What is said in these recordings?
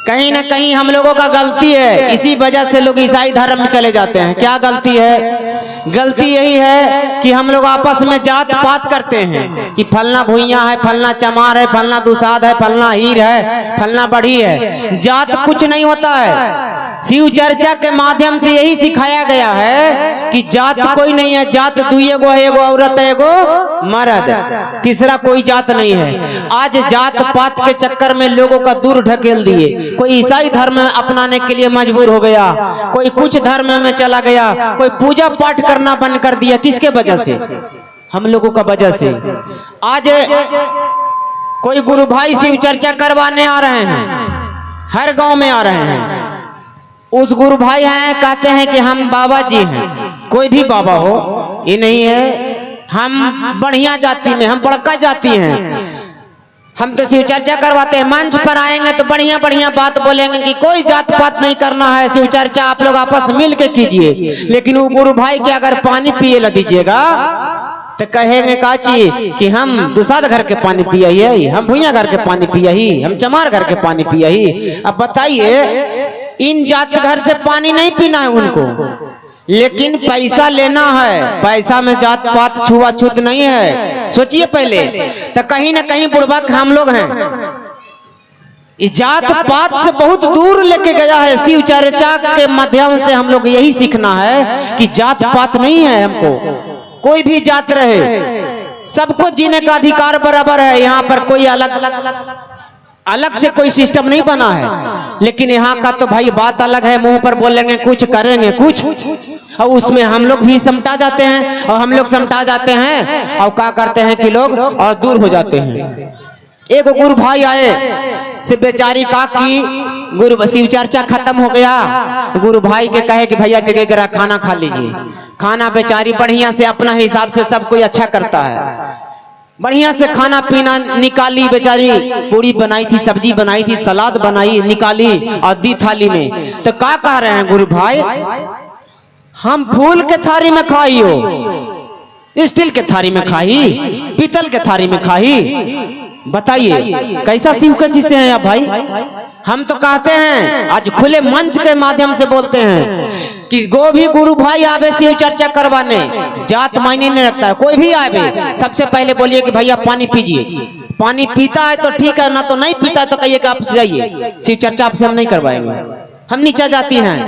कहीं ना कहीं हम लोगों का गलती है, इसी वजह से लोग ईसाई धर्म में चले जाते हैं। क्या गलती है? गलती यही है कि हम लोग आपस में जात पात करते हैं कि फलना भुइया है, फलना चमार है, फलना दुसाद है, फलना हीर है, फलना बढ़ी है। जात कुछ नहीं होता है। शिव चर्चा के माध्यम से यही सिखाया गया है कि जात कोई नहीं है। जात दुई गो है, एगो औरत है, एगो मर्द, तीसरा कोई जात नहीं है। आज जात पात के चक्कर में लोगों का दूर ढकेल दिए। कोई ईसाई धर्म अपनाने के लिए मजबूर हो गया, कोई कुछ धर्म में चला गया, कोई पूजा पाठ करना बंद कर दिया। किसके वजह से? हम लोगों का वजह से। आज कोई गुरु भाई शिव चर्चा करवाने आ रहे हैं, हर गांव में आ रहे हैं। उस गुरु भाई हैं, कहते हैं कि हम बाबा जी हैं। कोई भी बाबा हो, ये नहीं है हम बढ़िया जाति में, हम बड़का जाति हैं। हम तो शिव चर्चा करवाते हैं। मंच पर आएंगे तो बढ़िया बढ़िया बात बोलेंगे कि कोई जात पात नहीं करना है, शिव चर्चा आप लोग आपस मिल के कीजिए। लेकिन वो गुरु भाई के अगर पानी पिए ला दीजिएगा तो कहेंगे काची कि हम दुसाद घर के पानी पिया ही, हम भुइया घर के पानी पिया ही, हम चमार घर के पानी पिया ही। अब बताइए, इन जात घर से पानी नहीं पीना है उनको, लेकिन पैसा लेना है। पैसा में जात पात छुआछूत नहीं है। सोचिए पहले तो कहीं ना कहीं बुड़बक हम लोग हैं। इस जात पात से बहुत दूर लेके गया है। शिव चर्चा के माध्यम से हम लोग यही सीखना है कि जात पात नहीं है। हमको कोई भी जात रहे, सबको जीने का अधिकार बराबर है। यहाँ पर कोई अलग से कोई सिस्टम नहीं बना है। लेकिन यहाँ का तो भाई बात अलग है। मुंह पर बोलेंगे कुछ, करेंगे कुछ, और उसमें हम लोग भी समटा जाते हैं। और हम लोग समटा जाते हैं और क्या करते हैं कि लोग और दूर हो जाते हैं। एक गुरु भाई आए से बेचारी का की गुरु शिव चर्चा खत्म हो गया। गुरु भाई के कहे कि भैया जगह जरा खाना खा लीजिए। खाना बेचारी बढ़िया से अपना हिसाब से सब कोई अच्छा करता है। बढ़िया से खाना पीना निकाली बेचारी, पूरी बनाई थी, सब्जी बनाई थी, सलाद बनाई, निकाली और दी थाली में। तो क्या कह रहे हैं गुरु भाई? हम फूल के थाली में खाई हो, स्टील के थाली में खाई, पीतल के थाली में खाई। बताइए कैसा शिव के शिष्य हैं आप भाई? हम तो कहते हैं, आज खुले मंच के माध्यम से बोलते हैं कि जो भी गुरु भाई आवे शिव चर्चा करवाने, जात मायने नहीं रखता है। कोई भी आवे, सबसे पहले बोलिए कि भैया पानी पीजिए। पानी पीता है तो ठीक है, ना तो नहीं पीता है तो कहिए कि आप जाइए, शिव चर्चा आपसे हम नहीं करवाएंगे। हम नीचा जाती हैं,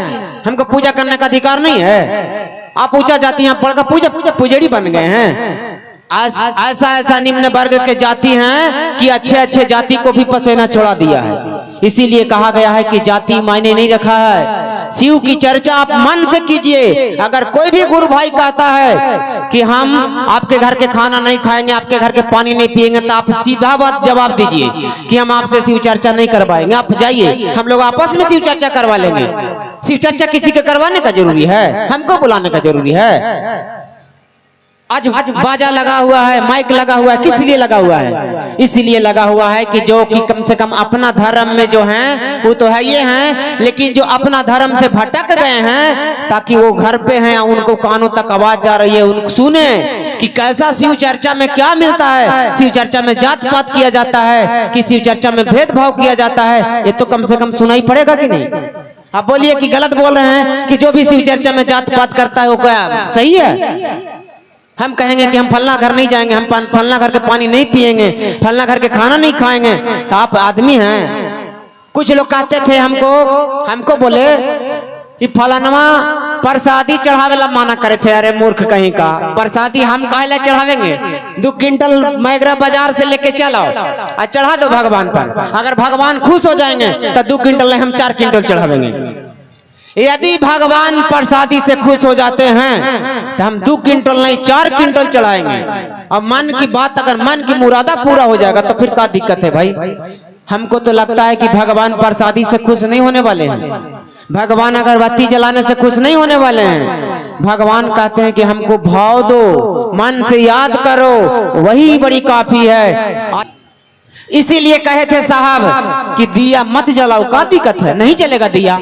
हमको पूजा करने का अधिकार नहीं है। आप ऊंचा जाती हैं, पढ़कर पूजा पुजेड़ी बन गए हैं। ऐसा निम्न वर्ग के जाति हैं कि अच्छे अच्छे जाति को भी पसीना छोड़ा दिया है। इसीलिए कहा गया है कि जाति मायने नहीं रखा है। शिव की चर्चा आप मन से कीजिए। अगर कोई भी गुरु भाई कहता है कि हम आपके घर के खाना नहीं खाएंगे, आपके घर के पानी नहीं पिएंगे, तो आप सीधा बात जवाब दीजिए कि हम आपसे शिव चर्चा नहीं करवाएंगे। आप जाइए, हम लोग आपस में शिव चर्चा करवा लेंगे। शिव चर्चा किसी के करवाने का जरूरी है? हमको बुलाने का जरूरी है? आज बाजा लगा हुआ है, माइक लगा हुआ है, किस लिए लगा हुआ है? इसलिए लगा हुआ है कि जो कि कम से कम अपना धर्म में जो हैं वो तो है ये हैं, लेकिन जो अपना धर्म से भटक गए हैं, ताकि वो घर पे हैं, उनको कानों तक आवाज जा रही है, उनको सुने कि कैसा शिव चर्चा में क्या मिलता है। शिव चर्चा में जात पात किया जाता है कि शिव चर्चा में भेदभाव किया जाता है, ये तो कम से कम सुनाई पड़ेगा कि नहीं? आप बोलिए कि गलत बोल रहे हैं कि जो भी शिव चर्चा में जात पात करता है वो क्या सही है? हम कहेंगे कि हम फलना घर नहीं जाएंगे, हम फलना घर के पानी नहीं पिएंगे, फलना घर के खाना नहीं खाएंगे, तो आप आदमी हैं? कुछ लोग कहते थे हमको बोले कि फलानवा प्रसादी चढ़ावेला माना करे थे। अरे मूर्ख कहीं का, प्रसादी हम काहे चढ़ावेंगे? 2 क्विंटल मैगरा बाजार से लेके चलो और चढ़ा दो भगवान पर। अगर भगवान खुश हो जाएंगे तो 2 क्विंटल नहीं, हम 4 क्विंटल चढ़ावेंगे। यदि भगवान प्रसादी से खुश हो जाते हैं तो हम 2 क्विंटल नहीं 4 क्विंटल चढ़ाएंगे। और मन की बात, अगर मन की मुरादा पूरा हो जाएगा तो फिर क्या दिक्कत है भाई? हमको तो लगता है कि भगवान प्रसादी से खुश नहीं होने वाले हैं। भगवान अगरबत्ती जलाने से खुश नहीं होने वाले हैं। भगवान कहते हैं कि हमको भाव दो, मन से याद करो, वही बड़ी काफी है। इसीलिए कहे थे साहब कि दिया मत जलाओ। क्या दिक्कत है? नहीं जलेगा दिया,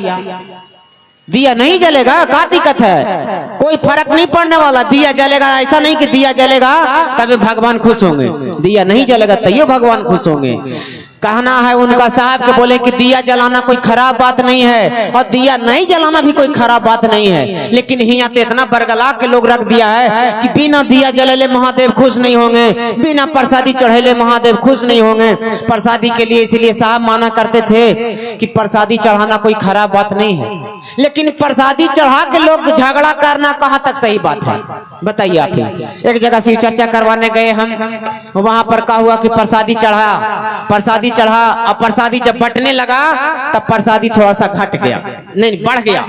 दिया नहीं जलेगा, क्या दिक्कत है? कोई फर्क नहीं पड़ने वाला। दिया जलेगा, ऐसा नहीं कि दिया जलेगा तभी भगवान खुश होंगे, दिया नहीं जलेगा तभी भगवान खुश होंगे। कहना है उनका साहब के बोले कि दिया जलाना कोई खराब बात नहीं है और दिया नहीं जलाना भी कोई खराब बात नहीं है, लेकिन यहाँ तो इतना बरगला के लोग रख दिया है कि बिना दिया जलेले महादेव खुश नहीं होंगे, बिना प्रसादी चढ़ेले महादेव खुश नहीं होंगे प्रसादी के लिए। इसलिए साहब माना करते थे कि प्रसादी चढ़ाना कोई खराब बात नहीं है, लेकिन प्रसादी चढ़ा के लोग झगड़ा करना कहाँ तक सही बात है बताइए आप ही। एक जगह शिव चर्चा करवाने गए हम, वहां पर क्या हुआ कि प्रसादी चढ़ा और प्रसादी जब बटने लगा तब प्रसादी थोड़ा सा घट गया, नहीं बढ़ गया।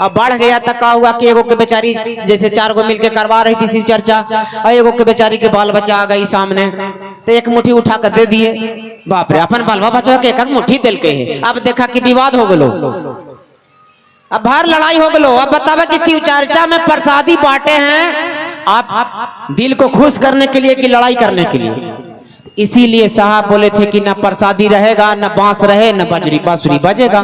अब बढ़ गया तब क्या हुआ कि एगो के बेचारी जैसे 4 गो मिलके करवा रही थी शिव चर्चा, और एगो के बेचारी के बाल बच्चा आ गई सामने तो एक मुट्ठी उठा कर दे दिए। बाप रे, अपन बाल बच्चा के एक मुट्ठी दिल के है। अब देखा कि विवाद हो गलो, अब भर लड़ाई हो गलो। अब बतावे कि शिव चर्चा में प्रसादी बांटे हैं आप दिल को खुश करने के लिए कि लड़ाई करने के लिए। इसीलिए साहब बोले थे कि ना प्रसादी रहेगा, ना बांस रहे, ना बजरी बांसुरी बजेगा।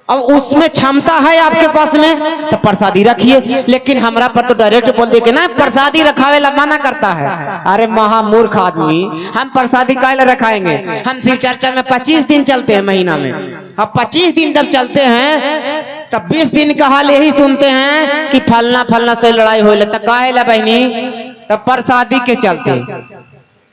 अब उसमें क्षमता है आपके पास में तो प्रसादी रखिए, लेकिन हमरा पर तो डायरेक्ट बोल दे कि ना प्रसादी रखावे ला मना करता है। अरे महामूर्ख आदमी, हम प्रसादी काहे रखाएंगे? हम शिव चर्चा में 25 दिन चलते हैं महीना में। अब 25 दिन जब चलते हैं तब 20 दिन का हाल यही सुनते हैं कि फलना फलना से लड़ाई हो लेता काहे ला बहनी, तब प्रसादी के चलते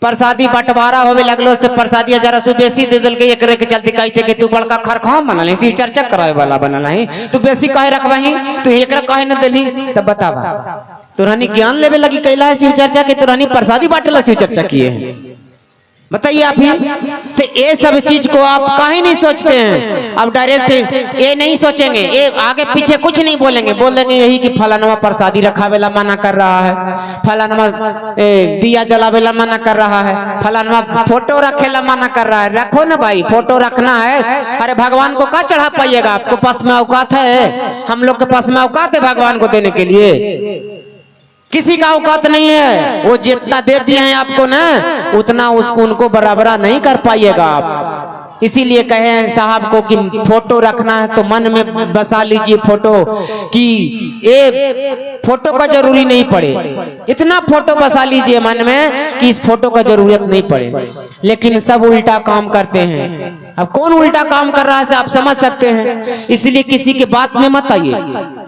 प्रसादी बंटवारा होवे लगलो से प्रसादी 1000 से बेसी दे दिल के एकरे के चलते कहते कि तू बड़का खरखा बनल है, शिव चर्चा करावे वाला बनल है, तू बेसी काहे रखबही, तू एकरा काहे न देली। तब बतावा तुरनी ज्ञान लेवे लगी कैला है शिव चर्चा के, तुरनी प्रसादी बांटला शिव चर्चा किए हैं बताइए आप ही। तो ये सब चीज को आप काहे नहीं सोचते हैं? अब डायरेक्ट ये नहीं सोचेंगे, ये आगे पीछे कुछ नहीं बोलेंगे, बोलेंगे यही कि फलानवा प्रसादी रखावेला मना कर रहा है, फलानवा दिया जलावेला मना कर रहा है, फलानवा फोटो रखेला मना कर रहा है। रखो ना भाई, फोटो रखना है। अरे भगवान को क्या चढ़ा पाइएगा? आपको पास में औकात है? हम लोग के पास में औकात है भगवान को देने के लिए? किसी का औकात नहीं है। वो जितना दे दिए हैं आपको ना, उतना उसको उनको बराबरा नहीं कर पाइएगा आप। इसीलिए कहे हैं साहब को कि फोटो रखना है तो मन में बसा लीजिए फोटो, कि ये फोटो का जरूरी नहीं पड़े, इतना फोटो बसा लीजिए मन में कि इस फोटो का जरूरत नहीं पड़े। लेकिन सब उल्टा काम करते हैं। अब कौन उल्टा काम कर रहा है आप समझ सकते हैं। इसलिए किसी के बात में मत आइए।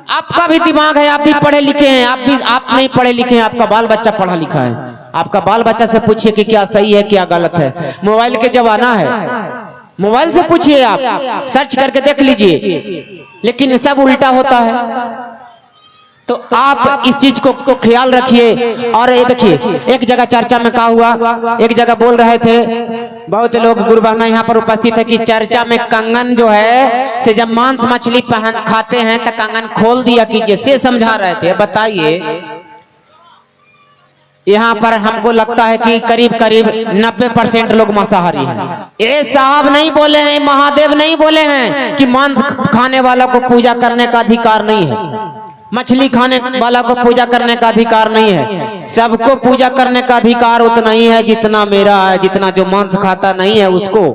आपका भी दिमाग है, आप भी पढ़े लिखे हैं, आप नहीं पढ़े लिखे हैं, आपका बाल बच्चा पढ़ा लिखा है। आपका बाल बच्चा से पूछिए कि क्या सही है क्या गलत है। मोबाइल के जमाना है, मोबाइल से पूछिए, आप सर्च करके देख लीजिए। लेकिन सब उल्टा होता है, तो आप इस चीज को ख्याल रखिए। और ये देखिए, एक जगह चर्चा में क्या हुआ, एक जगह बोल रहे थे बहुत लोग, गुरु बहना यहाँ पर उपस्थित है, कि चर्चा में कंगन जो है से जब मांस मछली पहन खाते हैं तो कंगन खोल दिया कीजिए, से समझा रहे थे। बताइए, यहाँ पर हमको लगता है कि करीब करीब 90% लोग मांसाहारी हैं। ये साहब नहीं बोले हैं, महादेव नहीं बोले हैं कि मांस खाने वाला को पूजा करने का अधिकार नहीं है, मछली खाने वाला को पूजा करने का अधिकार नहीं है। सबको पूजा करने का अधिकार उतना ही है जितना मेरा है, जितना जो मांस खाता नहीं है उसको,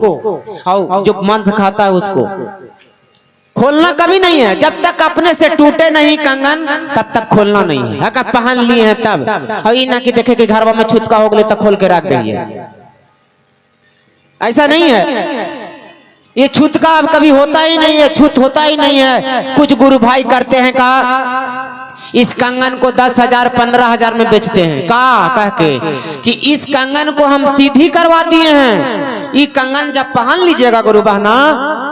और जो मांस खाता है उसको खोलना कभी नहीं है। जब तक अपने से टूटे नहीं कंगन तब तक खोलना नहीं है। अगर पहन लिए हैं तब, और ये ना कि देखे कि घरवा में छूतका हो गए तो खोल के रख दीजिए, ऐसा नहीं है। ये छूतका अब कभी होता ही नहीं है, छूत होता ही नहीं है। कुछ गुरु भाई करते हैं का, इस कंगन को 10,000 15,000 में बेचते हैं, का कह के कि इस कंगन को हम सीधी करवा दिए हैं। ये कंगन जब पहन लीजिएगा गुरु बहना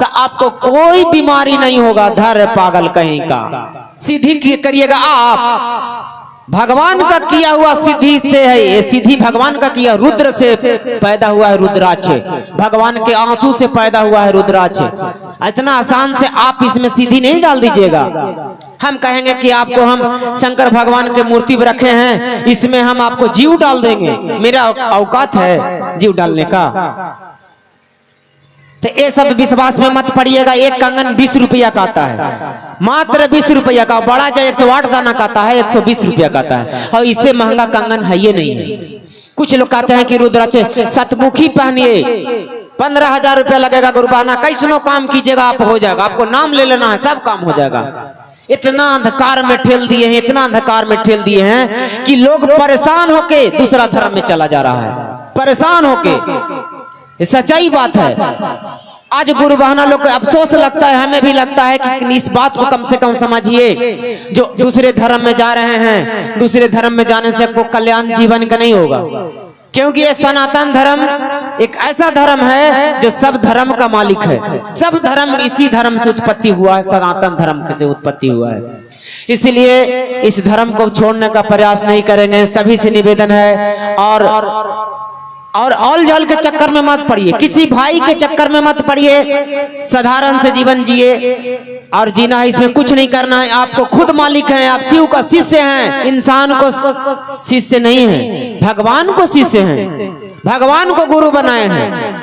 तो आपको कोई बीमारी नहीं होगा। धर पागल कहीं का, सीधी करिएगा आप। भगवान का किया हुआ सीधी से है, ये सीधी भगवान का किया, रुद्र से पैदा हुआ है रुद्राक्ष, भगवान के आंसू से पैदा हुआ है रुद्राक्ष। इतना आसान से आप इसमें सीधी नहीं डाल दीजिएगा। हम कहेंगे कि आपको हम शंकर भगवान के मूर्ति रखे हैं, इसमें हम आपको जीव डाल देंगे, मेरा औकात है जीव डालने का। तो ये सब विश्वास में मत पड़िएगा। एक कंगन 20 रुपया का आता है, मात्र 20 रुपया का। बड़ा जो 108 दाना का आता है 120 रुपया का आता है, और इससे महंगा कंगन है ये नहीं है। कुछ लोग कहते हैं कि रुद्राक्ष सतमुखी पहनिए, 15,000 रुपया लगेगा गुरुबाना, कैसनो काम कीजिएगा आप हो जाएगा, आपको नाम ले लेना है सब काम हो जाएगा। इतना अंधकार में ठेल दिए हैं, इतना अंधकार में ठेल दिए हैं कि लोग परेशान होके दूसरा धर्म में चला जा रहा है, परेशान होके। ये सच्चाई बात है। आज गुरु बहना लोग को अफसोस लगता है, हमें भी लगता है कि इस बात को कम से कम समझिए। जो दूसरे धर्म में जा रहे हैं, दूसरे धर्म में जाने से आपको कल्याण जीवन का नहीं होगा, क्योंकि ये सनातन धर्म एक ऐसा धर्म है जो सब धर्म का मालिक है। सब धर्म इसी धर्म से उत्पत्ति हुआ है, सनातन धर्म से उत्पत्ति हुआ है। इसलिए इस धर्म को छोड़ने का प्रयास नहीं करेंगे, सभी से निवेदन है। और ऑल जल के चक्कर में मत पड़िए, किसी भाई के चक्कर में मत पड़िए, साधारण से जीवन जिए। और जीना है, इसमें कुछ नहीं करना है, आपको खुद मालिक हैं, आप शिव का शिष्य हैं, इंसान को शिष्य नहीं है, भगवान को शिष्य हैं, भगवान को गुरु बनाए हैं।